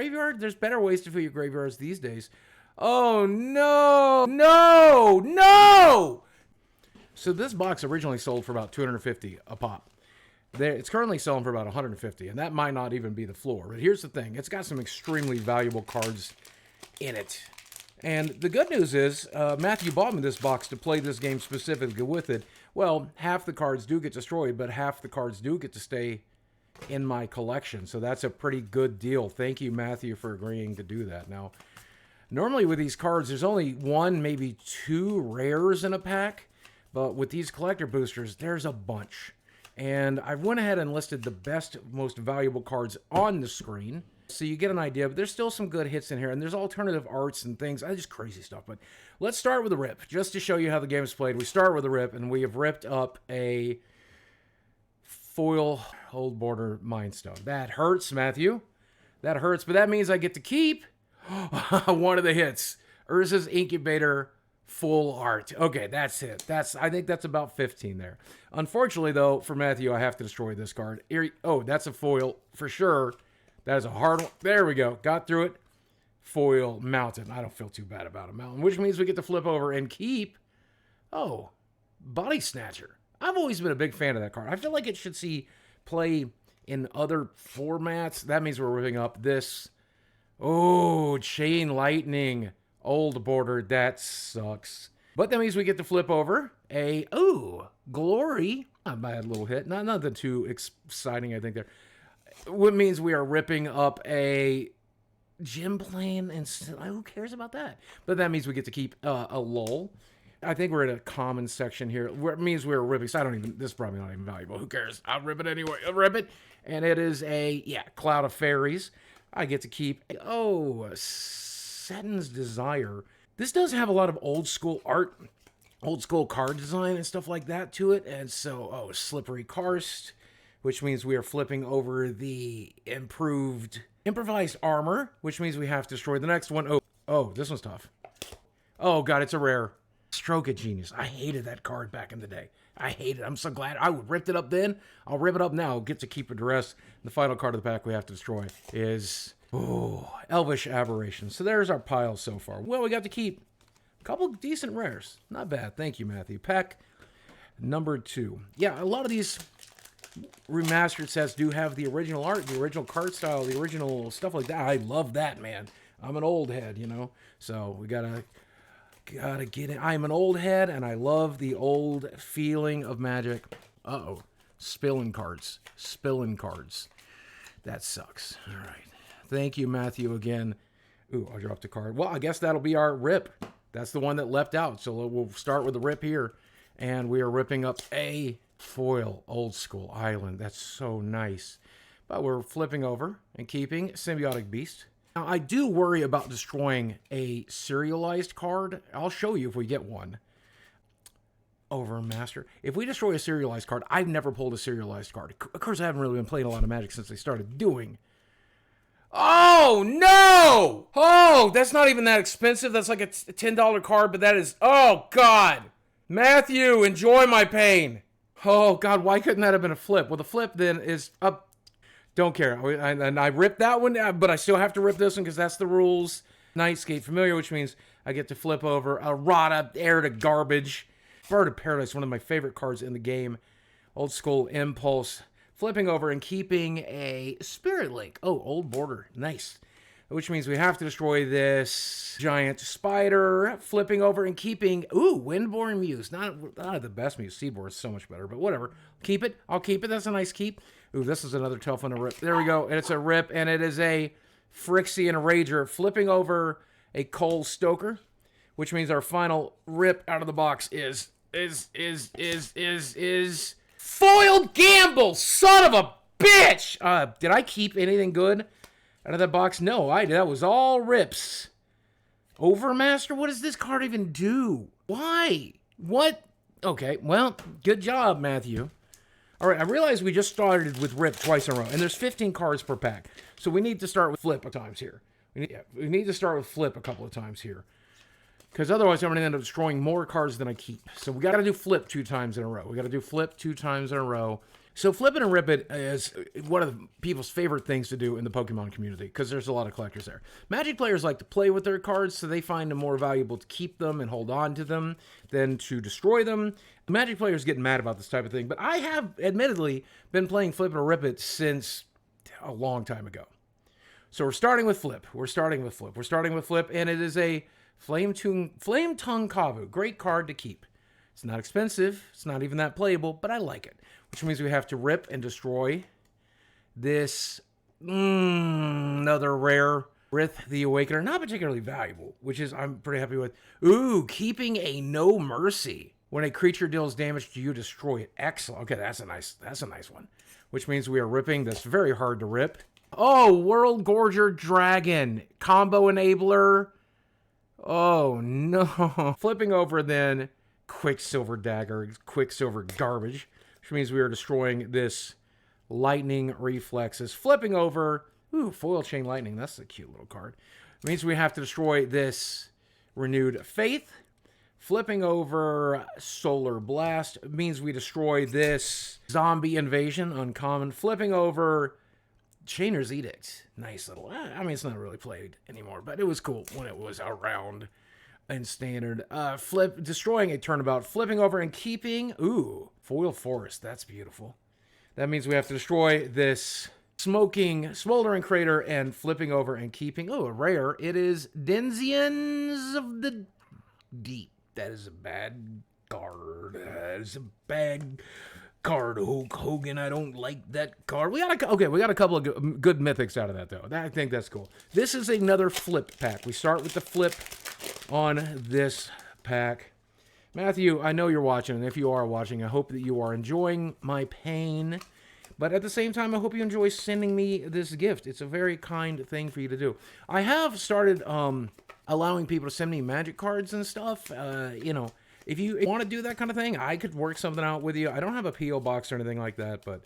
Graveyard? There's better ways to fill your graveyards these days. Oh, no! No! No! So this box originally sold for about $250 a pop. It's currently selling for about $150, and that might not even be the floor. But here's the thing. It's got some extremely valuable cards in it. And the good news is, Matthew bought me this box to play this game specifically with it. Well, half the cards do get destroyed, but half the cards do get to stay in my collection. So that's a pretty good deal. Thank you, Matthew, for agreeing to do that. Now, normally with these cards, there's only one, maybe two rares in a pack. But with these collector boosters, there's a bunch. And I went ahead and listed the best, most valuable cards on the screen. So you get an idea, but there's still some good hits in here. And there's alternative arts and things. Just crazy stuff. But let's start with the rip. Just to show you how the game is played, we start with the rip. And we have ripped up a foil old border Mind Stone. That hurts, Matthew. That hurts. But that means I get to keep one of the hits. Urza's Incubator full art. Okay, that's it. I think that's about 15 there. Unfortunately, though, for Matthew, I have to destroy this card. Oh, that's a foil for sure. That is a hard one. There we go. Got through it. Foil Mountain. I don't feel too bad about a mountain, which means we get to flip over and keep, Body Snatcher. I've always been a big fan of that card. I feel like it should see play in other formats. That means we're ripping up this. Oh, Chain Lightning. Old border, that sucks. But that means we get to flip over a, Glory. Not a bad little hit. Nothing too exciting, I think, there. What means we are ripping up a Gym Plane, and who cares about that? But that means we get to keep a lull. I think we're in a common section here. It means we're ripping, so this is probably not even valuable. Who cares? I'll rip it anyway. I'll rip it. And it is a, Cloud of Fairies. I get to keep, Seton's Desire. This does have a lot of old school art, old school card design and stuff like that to it. And so, Slippery Karst, which means we are flipping over the improvised armor, which means we have to destroy the next one. Oh, this one's tough. Oh, God, it's a rare. Stroke of Genius. I hated that card back in the day. I hate it. I'm so glad I ripped it up then. I'll rip it up now. Get to keep it to rest. The final card of the pack we have to destroy is Elvish Aberration. So there's our pile so far. Well, we got to keep a couple decent rares. Not bad. Thank you, Matthew. Pack number 2. Yeah, a lot of these remastered sets do have the original art, the original card style, the original stuff like that. I love that, man. I'm an old head, So we gotta get it. I'm an old head, and I love the old feeling of Magic. Spilling cards. That sucks. All right. Thank you, Matthew, again. I dropped a card. Well, I guess that'll be our rip. That's the one that leapt out. So we'll start with the rip here. And we are ripping up a foil Old School Island. That's so nice. But we're flipping over and keeping Symbiotic Beast. Now, I do worry about destroying a serialized card. I'll show you if we get one. Overmaster. If we destroy a serialized card, I've never pulled a serialized card. Of course, I haven't really been playing a lot of Magic since they started doing. Oh, no! Oh, that's not even that expensive. That's like a $10 card, but that is... Oh, God! Matthew, enjoy my pain. Oh, God, why couldn't that have been a flip? Well, the flip then is up... Don't care. And I ripped that one, but I still have to rip this one because that's the rules. Nightscape Familiar, which means I get to flip over a Rada, Heir to Garbage. Bird of Paradise, one of my favorite cards in the game. Old School Impulse. Flipping over and keeping a Spirit Link. Oh, Old Border. Nice. Which means we have to destroy this giant spider. Flipping over and keeping... Windborne Muse. Not the best Muse. Seaboard is so much better, but whatever. Keep it. I'll keep it. That's a nice keep. This is another tough one to rip. There we go. And it's a rip, and it is a Phyrexian Rager. Flipping over a Cole Stoker, which means our final rip out of the box is Foiled Gamble, son of a bitch! Did I keep anything good out of that box? No, that was all rips. Overmaster? What does this card even do? Why? What? Okay, well, good job, Matthew. All right, I realize we just started with rip twice in a row, and there's 15 cards per pack. So we need to start with flip a times here. We need to start with flip a couple of times here. Because otherwise, I'm going to end up destroying more cards than I keep. So we got to do flip 2 times in a row. We got to do flip 2 times in a row. So flip it and rip it is one of the people's favorite things to do in the Pokemon community because there's a lot of collectors there. Magic players like to play with their cards, so they find them more valuable to keep them and hold on to them than to destroy them. Magic players get mad about this type of thing, but I have admittedly been playing flip it or rip it since a long time ago. So we're starting with flip. We're starting with flip, and it is a Flame Tongue Kavu. Great card to keep. It's not expensive. It's not even that playable, but I like it. Which means we have to rip and destroy this another rare Rith the Awakener. Not particularly valuable, which is I'm pretty happy with. Ooh, keeping a No Mercy. When a creature deals damage to you, destroy it. Excellent. Okay, that's a nice one. Which means we are ripping this very hard to rip. Oh, World Gorger Dragon. Combo Enabler. Oh, no. Flipping over then, Quicksilver Dagger, Quicksilver Garbage, which means we are destroying this Lightning Reflexes. Flipping over, ooh, Foil Chain Lightning, that's a cute little card. It means we have to destroy this Renewed Faith. Flipping over Solar Blast means we destroy this Zombie Invasion, uncommon. Flipping over Chainer's Edict. Nice little, I mean, it's not really played anymore, but it was cool when it was around in standard. Destroying a turnabout. Flipping over and keeping, ooh, Foil Forest. That's beautiful. That means we have to destroy this Smoldering Crater and flipping over and keeping, oh, a rare. It is Denzians of the Deep. That is a bad card. That is a bad card, Hulk Hogan. I don't like that card. We got a couple of good mythics out of that, though. I think that's cool. This is another flip pack. We start with the flip on this pack. Matthew, I know you're watching, and if you are watching, I hope that you are enjoying my pain. But at the same time, I hope you enjoy sending me this gift. It's a very kind thing for you to do. I have started allowing people to send me magic cards and stuff. You know, if you want to do that kind of thing, I could work something out with you. I don't have a P.O. box or anything like that, but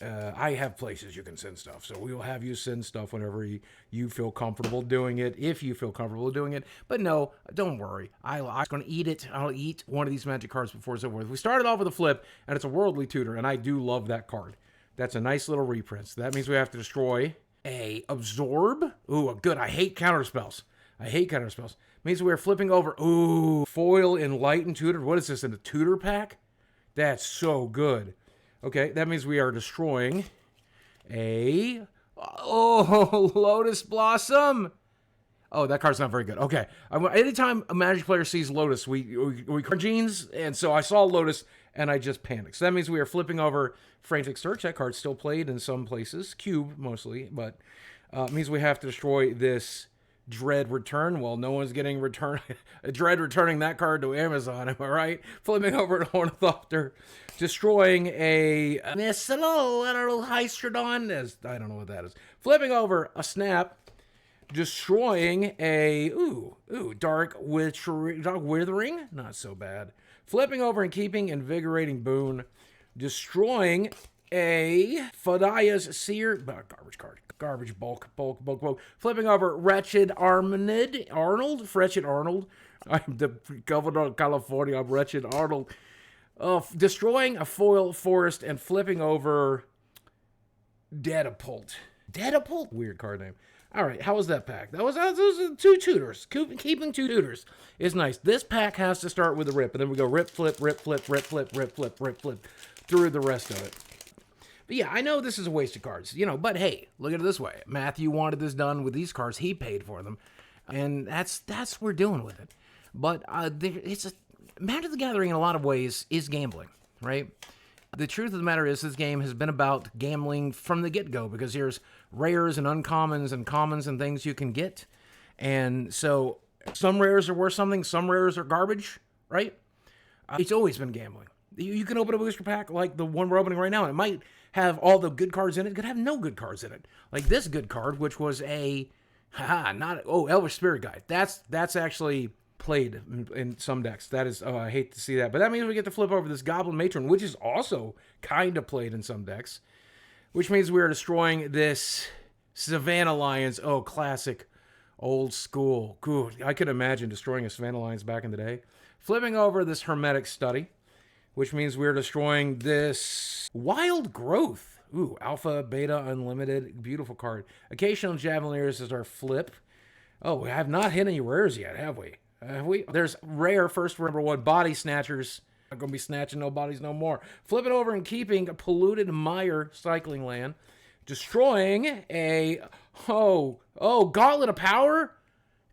I have places you can send stuff. So we will have you send stuff whenever you feel comfortable doing it, if you feel comfortable doing it. But no, don't worry. I'm going to eat it. I'll eat one of these magic cards before it's over with. We started off with a flip, and it's a Worldly Tutor, and I do love that card. That's a nice little reprint. So that means we have to destroy a Absorb. Ooh, good. I hate counterspells. Means we're flipping over. Ooh, Foil Enlightened Tutor. What is this, in a tutor pack? That's so good. Okay, that means we are destroying a... Oh, Lotus Blossom. Oh, that card's not very good. Okay, anytime a Magic player sees Lotus, we jeans, and so I saw Lotus, and I just panicked. So that means we are flipping over Frantic Search. That card's still played in some places, cube mostly, but it means we have to destroy this Dread Return. Well, no one's getting Dread returning that card to Amazon, am I right? Flipping over to Ornithopter, destroying a little Hystrodon. I don't know what that is. Flipping over a Snap, destroying a Dark Withering. Not so bad. Flipping over and keeping Invigorating Boon, destroying a Fadaya's Seer. Garbage card. Garbage bulk. Flipping over Wretched Arnold. I'm the governor of California. I'm Wretched Arnold. Destroying a Foil Forest and flipping over Dedapult. Weird card name. All right, how was that pack? Those are 2 tutors. Keeping 2 tutors is nice. This pack has to start with a rip, and then we go rip, flip, rip, flip, rip, flip, rip, flip, rip, flip through the rest of it. But yeah, I know this is a waste of cards, but hey, look at it this way. Matthew wanted this done with these cards. He paid for them, and that's what we're doing with it. But Magic the Gathering in a lot of ways is gambling, right? The truth of the matter is this game has been about gambling from the get-go because here's rares and uncommons and commons and things you can get. And so some rares are worth something, some rares are garbage, right? It's always been gambling. You can open a booster pack like the one we're opening right now, and it might have all the good cards in it. It could have no good cards in it. Like this good card, which was Elvish Spirit Guide. That's actually played in some decks. That is, I hate to see that. But that means we get to flip over this Goblin Matron, which is also kind of played in some decks. Which means we are destroying this Savannah Lions. Oh, classic. Old school. Good. I could imagine destroying a Savannah Lions back in the day. Flipping over this Hermetic Study. which means we're destroying this wild growth. Ooh, alpha, beta, unlimited. Beautiful card. Occasional Javeliers is our flip. Oh, we have not hit any rares yet, have we? Have we? There's rare first number 1 body snatchers. Not gonna be snatching no bodies no more. Flip it over and keeping a polluted mire cycling land. Destroying a Gauntlet of Power?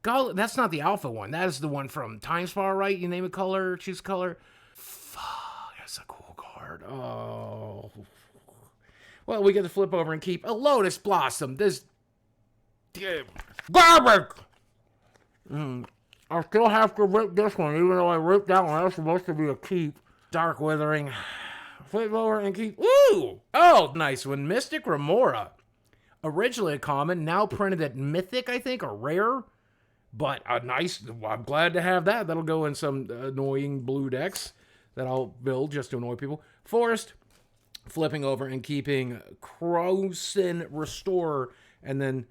Gauntlet, that's not the alpha one. That is the one from Time Spa, right? You name a color, choose a color. Fuck, that's a cool card. Oh. Well, we get to flip over and keep a Lotus Blossom. This garbage. I still have to rip this one, even though I ripped that one. That's supposed to be a keep. Dark Withering. Flip over and keep. Ooh! Oh, nice one. Mystic Remora. Originally a common, now printed at Mythic, I think, or Rare. But a nice, I'm glad to have that. That'll go in some annoying blue decks that I'll build just to annoy people. Forest. Flipping over and keeping Croson Restorer, and then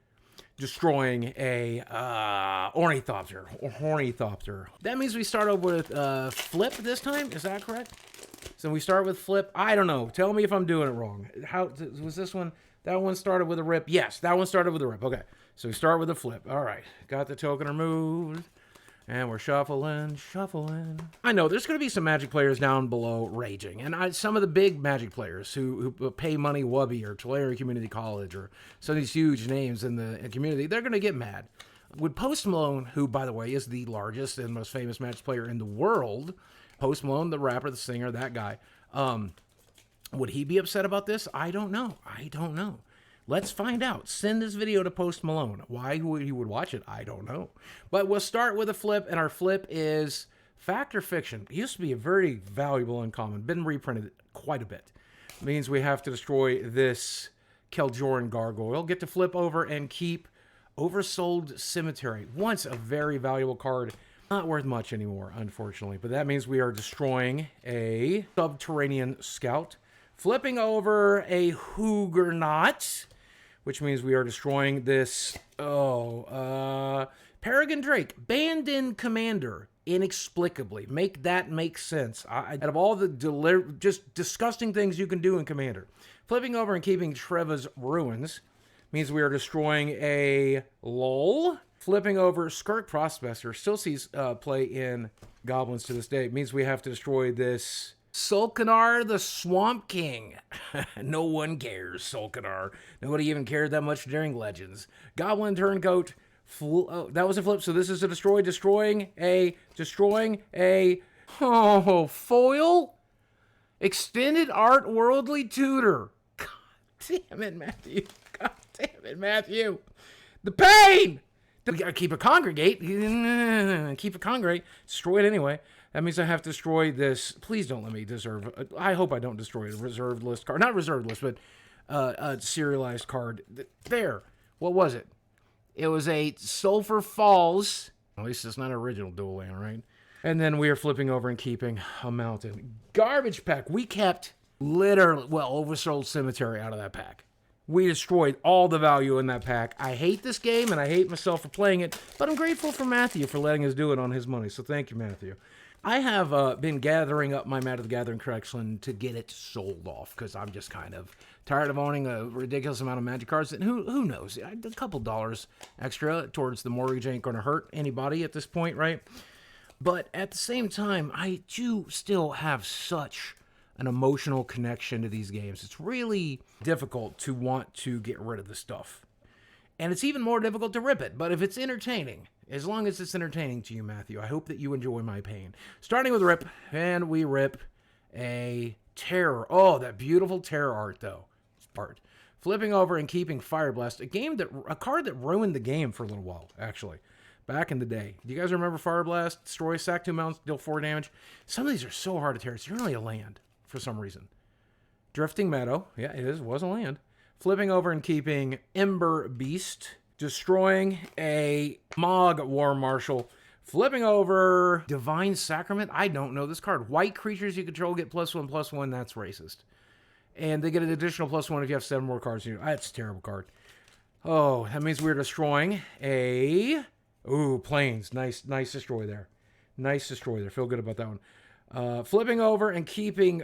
destroying a Ornithopter. That means we start over with flip this time. Is that correct? So we start with flip. I don't know. Tell me if I'm doing it wrong. How was this one? That one started with a rip. Yes, that one started with a rip. Okay, so we start with a flip. All right, got the token removed. And we're shuffling. I know there's going to be some Magic players down below raging. And some of the big Magic players who pay money, Wubby or Tulare Community College or some of these huge names in the community, they're going to get mad. Would Post Malone, who, by the way, is the largest and most famous Magic player in the world, Post Malone, the rapper, the singer, that guy, would he be upset about this? I don't know. Let's find out. Send this video to Post Malone. Why he would watch it, I don't know. But we'll start with a flip, and our flip is Fact or Fiction. It used to be a very valuable uncommon. Been reprinted quite a bit. Means we have to destroy this Keljoran Gargoyle. Get to flip over and keep Oversold Cemetery. Once a very valuable card. Not worth much anymore, unfortunately. But that means we are destroying a Subterranean Scout. Flipping over a Hugernaut, which means we are destroying this, Paragon Drake, Bandin Commander, inexplicably. Make that make sense. Out of all the just disgusting things you can do in Commander. Flipping over and keeping Treva's Ruins means we are destroying a Lull. Flipping over Skirk Prospector, still sees play in Goblins to this day. It means we have to destroy this Sulcanar the Swamp King. No one cares, Sulcanar. Nobody even cared that much during Legends. Goblin Turncoat. That was a flip, so this is a destroy. Destroying a foil? Extended Art Worldly Tutor. God damn it, Matthew. The pain! We gotta keep a Congregate. Destroy it anyway. That means I have to destroy this. Please don't let me deserve. I hope I don't destroy a reserved list card. Not reserved list, but a serialized card. There. What was it? It was a Sulphur Falls. At least it's not an original dual land, right? And then we are flipping over and keeping a mountain. Garbage pack. We kept literally, Oversold Cemetery out of that pack. We destroyed all the value in that pack. I hate this game, and I hate myself for playing it, but I'm grateful for Matthew for letting us do it on his money, so thank you, Matthew. I have been gathering up my Magic the Gathering collection to get it sold off, because I'm just kind of tired of owning a ridiculous amount of Magic cards, and who knows? A couple dollars extra towards the mortgage ain't going to hurt anybody at this point, right? But at the same time, I do still have such an emotional connection to these games. It's really difficult to want to get rid of the stuff. And it's even more difficult to rip it. But if it's entertaining, as long as it's entertaining to you, Matthew, I hope that you enjoy my pain. Starting with rip, and we rip a Terror. Oh, that beautiful Terror art, though. Flipping over and keeping Fire Blast, a card that ruined the game for a little while, actually. Back in the day. Do you guys remember Fire Blast? Destroy, sack 2 mounts, deal 4 damage. Some of these are so hard to tear. It's really a land. For some reason. Drifting Meadow. Yeah, it was a land. Flipping over and keeping Ember Beast. Destroying a Mog War Marshal. Flipping over Divine Sacrament. I don't know this card. White creatures you control get +1/+1. That's racist. And they get an additional +1 if you have 7 more cards. That's a terrible card. Oh, that means we're destroying a... Ooh, Plains. Nice destroy there. Feel good about that one. Flipping over and keeping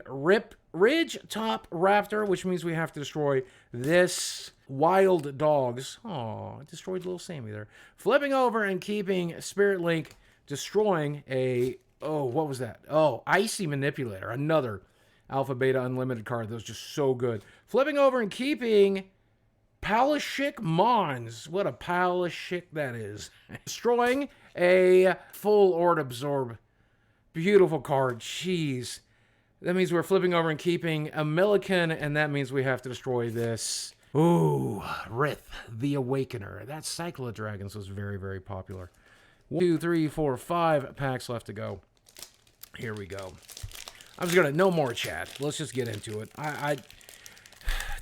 Ridge Top Raptor, which means we have to destroy this Wild Dogs. Oh, I destroyed little Sammy there. Flipping over and keeping Spirit Link, destroying a... Oh, what was that? Oh, Icy Manipulator, another Alpha Beta Unlimited card that was just so good. Flipping over and keeping Palashik Mons. What a Palashik that is. Destroying a full Ord Absorb. Beautiful card. Jeez. That means we're flipping over and keeping a Milliken, and that means we have to destroy this. Ooh, Rith, the Awakener. That Cycle of Dragons was very, very popular. 1, 2, 3, 4, 5 packs left to go. Here we go. I'm just gonna, no more chat. Let's just get into it.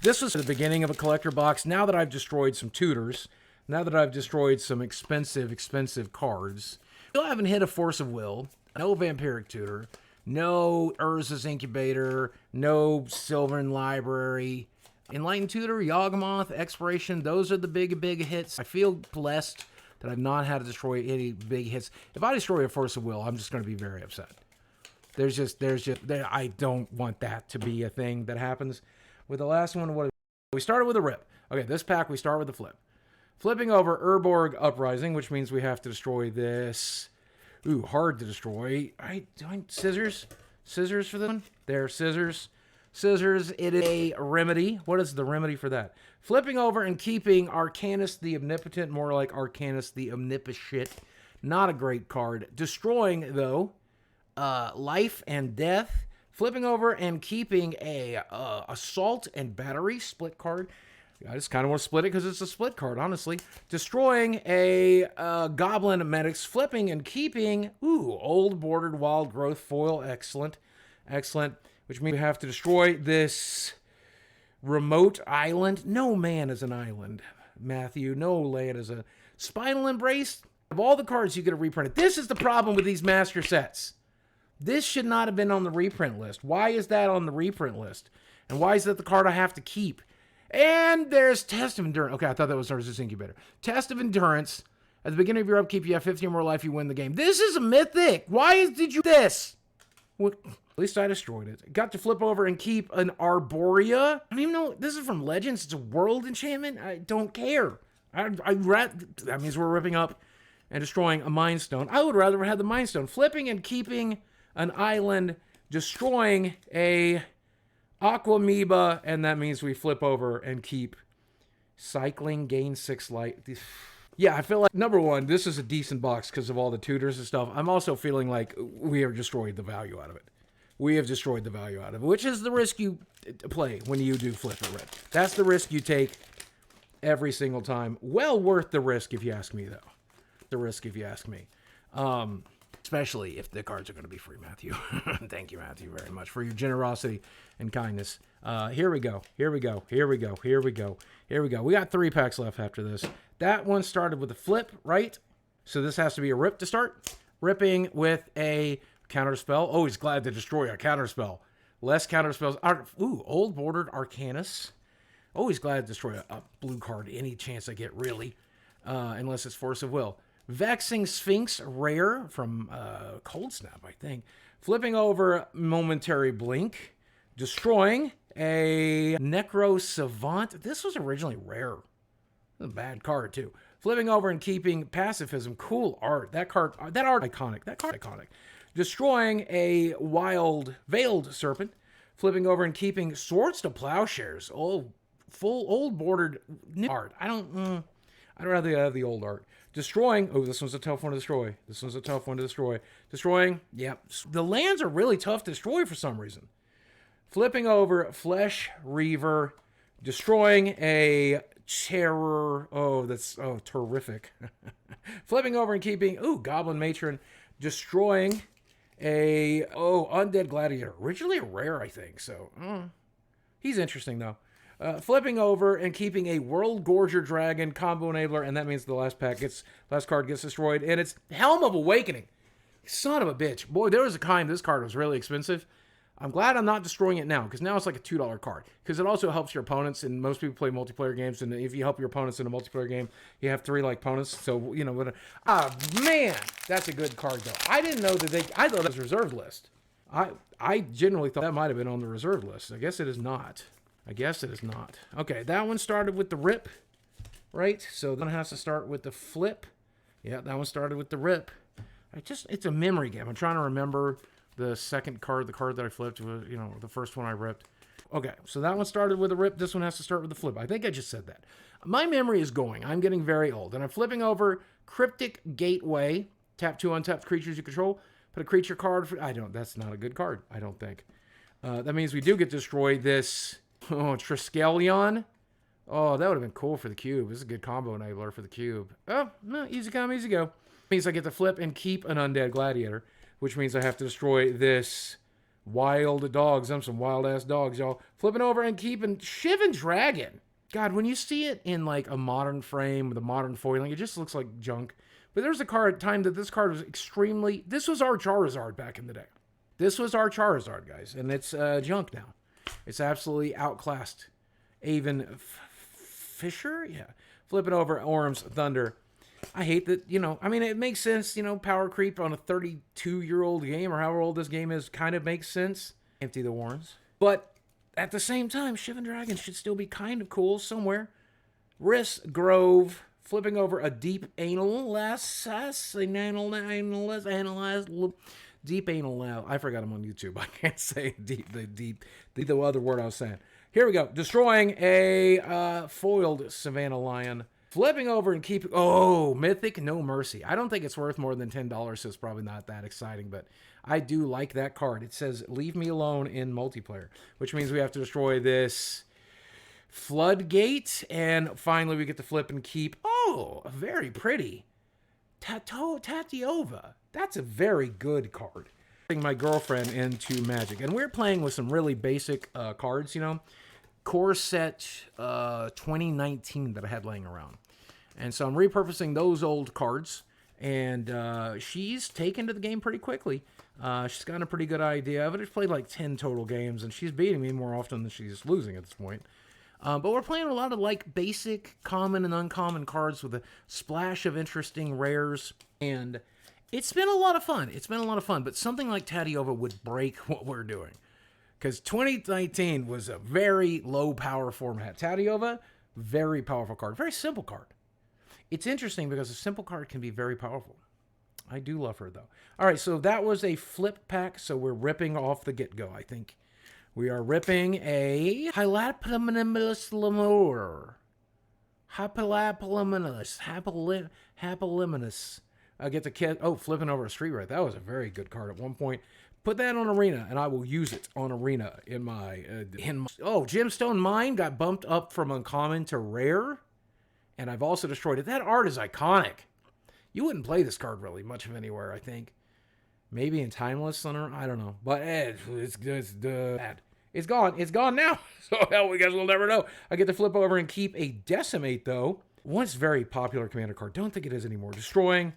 This was the beginning of a collector box. Now that I've destroyed some tutors, now that I've destroyed some expensive cards, still haven't hit a Force of Will, no Vampiric Tutor, no Urza's Incubator, no Sylvan Library, Enlightened Tutor, Yawgmoth, Expiration. Those are the big hits. I feel blessed that I've not had to destroy any big hits. If I destroy a Force of Will, I'm just going to be very upset. I don't want that to be a thing that happens. With the last one, we started with a rip. Okay, this pack we start with a flip. Flipping over Urborg Uprising, which means we have to destroy this. Ooh, hard to destroy. Scissors? Scissors for this one? There, scissors. Scissors, it is a remedy. What is the remedy for that? Flipping over and keeping Arcanus the Omnipotent, more like Arcanus the Omnipotent. Not a great card. Destroying, though, Life and Death. Flipping over and keeping a Assault and Battery split card. I just kind of want to split it because it's a split card, honestly. Destroying a Goblin Medics. Flipping and keeping, Old Bordered Wild Growth Foil. Excellent. Excellent. Which means we have to destroy this Remote Island. No man is an island, Matthew. No land is a Spinal Embrace. Of all the cards you could have reprinted, this is the problem with these master sets. This should not have been on the reprint list. Why is that on the reprint list? And why is that the card I have to keep? And there's Test of Endurance. Okay, I thought that was Urza's Incubator. Test of Endurance. At the beginning of your upkeep, you have 15 more life, you win the game. This is a mythic. Why did you do this? Well, at least I destroyed it. Got to flip over and keep an Arborea. I don't even know. This is from Legends. It's a world enchantment. I don't care. That means we're ripping up and destroying a Mind Stone. I would rather have the Mind Stone. Flipping and keeping an island, destroying a Aquamoeba, and that means we flip over and keep Cycling, gain 6 life. Yeah, I feel like, number one, this is a decent box because of all the tutors and stuff. I'm also feeling like we have destroyed the value out of it. We have destroyed the value out of it, which is the risk you play when you do flip a rip. That's the risk you take every single time. Well worth the risk, if you ask me, though. The risk, if you ask me. Especially if the cards are going to be free, Matthew. Thank you, Matthew, very much for your generosity and kindness. Here we go. Here we go. Here we go. Here we go. Here we go. We got 3 packs left after this. That one started with a flip, right? So this has to be a rip to start. Ripping with a counterspell. Always glad to destroy a counterspell. Less counterspells. Ooh, Old Bordered Arcanus. Always glad to destroy a blue card any chance I get, really. Unless it's Force of Will. Vexing Sphinx, rare from Cold Snap, I think. Flipping over Momentary Blink. Destroying a Necro Savant. This was originally rare. A bad card, too. Flipping over and keeping Pacifism. Cool art. That art iconic. That card iconic. Destroying a Wild Veiled Serpent. Flipping over and keeping Swords to Plowshares. Oh, full old bordered art. I'd rather have the old art. Destroying. Oh, this one's a tough one to destroy. This one's a tough one to destroy. Destroying. Yep. The lands are really tough to destroy for some reason. Flipping over Flesh Reaver. Destroying a Terror. Oh, that's terrific. Flipping over and keeping. Ooh, Goblin Matron. Destroying a Undead Gladiator. Originally a rare, I think. So he's interesting though. Flipping over and keeping a World Gorger Dragon combo enabler, and that means the last card gets destroyed, and it's Helm of Awakening. Son of a bitch. Boy, there was a time this card was really expensive. I'm glad I'm not destroying it now, because now it's like a $2 card. Because it also helps your opponents, and most people play multiplayer games, and if you help your opponents in a multiplayer game, you have 3 opponents. So, you know, man, that's a good card, though. I didn't know that I thought it was reserved list. I generally thought that might have been on the reserve list. I guess it is not. I guess it is not. Okay, that one started with the rip, right? So that one has to start with the flip. Yeah, that one started with the rip. It's a memory game. I'm trying to remember the second card, the card that I flipped was, the first one I ripped. Okay, so that one started with a rip. This one has to start with the flip. I think I just said that. My memory is going. I'm getting very old. And I'm flipping over Cryptic Gateway. Tap 2 untapped creatures you control. Put a creature card. That's not a good card, I don't think. That means we do get to destroy this. Oh, Triskelion. Oh, that would have been cool for the cube. This is a good combo enabler for the cube. Oh, no, easy come, easy go. Means I get to flip and keep an undead gladiator, which means I have to destroy this wild dogs. Them some wild ass dogs, y'all. Flipping over and keeping Shivan Dragon. God, when you see it in like a modern frame with a modern foiling, it just looks like junk. But there's a time that this card was extremely. This was our Charizard back in the day. This was our Charizard, guys, and it's junk now. It's absolutely outclassed. Avon Fisher, yeah. Flipping over Orm's Thunder. I hate that, it makes sense, power creep on a 32-year-old game, or however old this game is, kind of makes sense. Empty the Warrens. But at the same time, Shivan Dragon should still be kind of cool somewhere. Riss Grove, flipping over a deep anal deep anal. I forgot I'm on YouTube. I can't say the other word I was saying. Here we go. Destroying a foiled Savannah Lion. Flipping over and keeping... Oh, Mythic No Mercy. I don't think it's worth more than $10, so it's probably not that exciting, but I do like that card. It says, leave me alone in multiplayer, which means we have to destroy this Floodgate, and finally we get to flip and keep... Oh, very pretty. Tatiova. That's a very good card. My girlfriend into Magic, and we're playing with some really basic cards, core set 2019 that I had laying around. And so I'm repurposing those old cards, and she's taken to the game pretty quickly. She's gotten a pretty good idea of it. I've played like 10 total games, and she's beating me more often than she's losing at this point. But we're playing a lot of like basic common and uncommon cards with a splash of interesting rares, and it's been a lot of fun. But something like Tatiova would break what we're doing. Because 2019 was a very low power format. Tatiova, very powerful card. Very simple card. It's interesting because a simple card can be very powerful. I do love her, though. All right, so that was a flip pack. So we're ripping off the get-go, I think. We are ripping a Hylapolimilus Lemur. Hapiliminus. I get the kid. Oh, flipping over a street right. That was a very good card at one point. Put that on Arena, and I will use it on Arena in my... Oh, Gemstone Mine got bumped up from uncommon to rare, and I've also destroyed it. That art is iconic. You wouldn't play this card really much of anywhere, I think. Maybe in Timeless, I don't know. But it's bad. It's gone. It's gone now. So, hell, we guys will never know. I get to flip over and keep a Decimate, though. Once very popular commander card. Don't think it is anymore. Destroying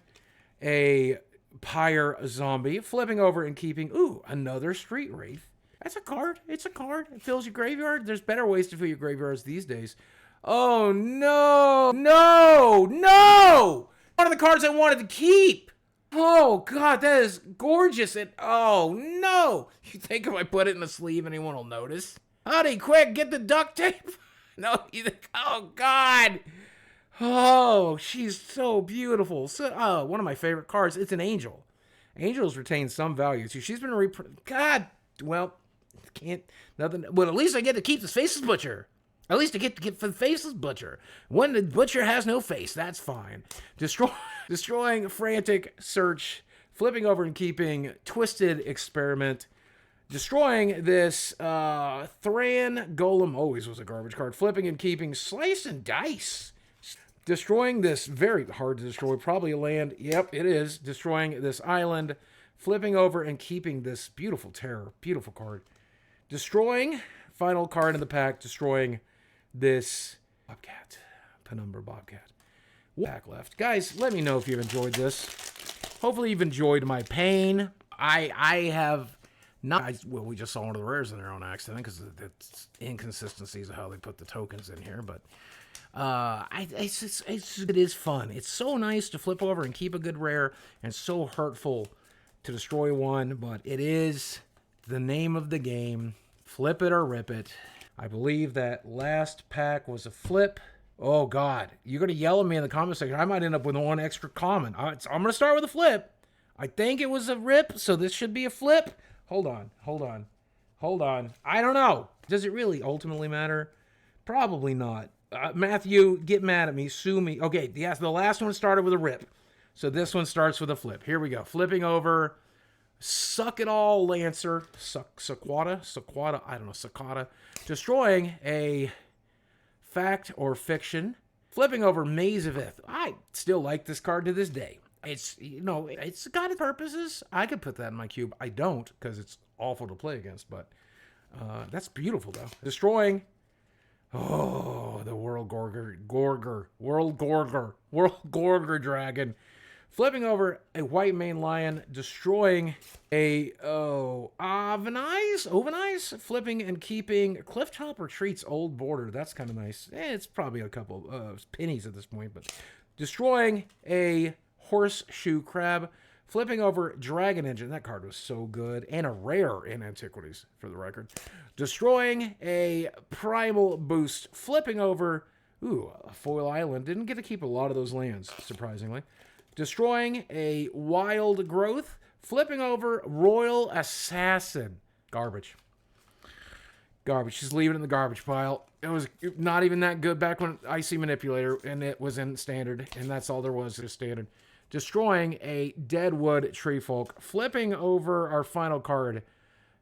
a Pyre Zombie. Flipping over and keeping, another Street Wraith. That's a card. It's a card. It fills your graveyard. There's better ways to fill your graveyards these days. Oh, no. No. No. One of the cards I wanted to keep. Oh, God, that is gorgeous. And, oh, no. You think if I put it in the sleeve, anyone will notice? Honey, quick, get the duct tape. No, you think, oh, God. Oh, she's so beautiful. So, one of my favorite cards. It's an angel. Angels retain some value, too. She's been God, well, can't, nothing. Well, at least I get to keep the Faceless Butcher. At least I get to get the Faceless Butcher. When the Butcher has no face, that's fine. Destroying Frantic Search. Flipping over and keeping Twisted Experiment. Destroying this Thran Golem. Always was a garbage card. Flipping and keeping Slice and Dice. Destroying this, very hard to destroy, probably a land. Yep, it is. Destroying this island. Flipping over and keeping this beautiful Terror. Beautiful card. Destroying, final card in the pack, destroying this Bobcat. Penumbra Bobcat. Pack left. Guys, let me know if you've enjoyed this. Hopefully you've enjoyed my pain. I have not... Well, we just saw one of the rares in there on accident because it's inconsistencies of how they put the tokens in here, but... it is fun. It's so nice to flip over and keep a good rare, and so hurtful to destroy one, but it is the name of the game. Flip it or rip it. I believe that last pack was a flip. Oh, God. You're going to yell at me in the comment section. I might end up with one extra comment. I'm going to start with a flip. I think it was a rip, so this should be a flip. Hold on. I don't know. Does it really ultimately matter? Probably not. Matthew, get mad at me. Sue me. Okay, yes, the last one started with a rip. So this one starts with a flip. Here we go. Flipping over. Suck it all, Lancer. Sequata. I don't know. Sakata. Destroying a fact or fiction. Flipping over Maze of Ith. I still like this card to this day. It's, it's got its purposes. I could put that in my cube. I don't, because it's awful to play against, but that's beautiful, though. Destroying. Oh, the World Gorger Dragon. Flipping over a white mane lion, destroying a, Ovenize? Flipping and keeping Clifftop Retreat's Old Border. That's kind of nice. It's probably a couple of pennies at this point, but destroying a Horseshoe Crab. Flipping over Dragon Engine. That card was so good. And a rare in Antiquities, for the record. Destroying a Primal Boost. Flipping over, a Foil Island. Didn't get to keep a lot of those lands, surprisingly. Destroying a Wild Growth. Flipping over Royal Assassin. Garbage. Just leave it in the garbage pile. It was not even that good back when Icy Manipulator, and it was in Standard, and that's all there was to Standard. Destroying a Deadwood Treefolk. Flipping over our final card,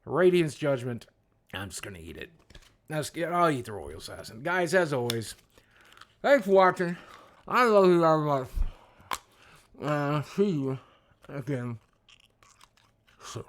Radiance Judgment. I'm just going to eat it. I'll eat the Royal Assassin. Guys, as always, thanks for watching. I love you very much. See you again soon.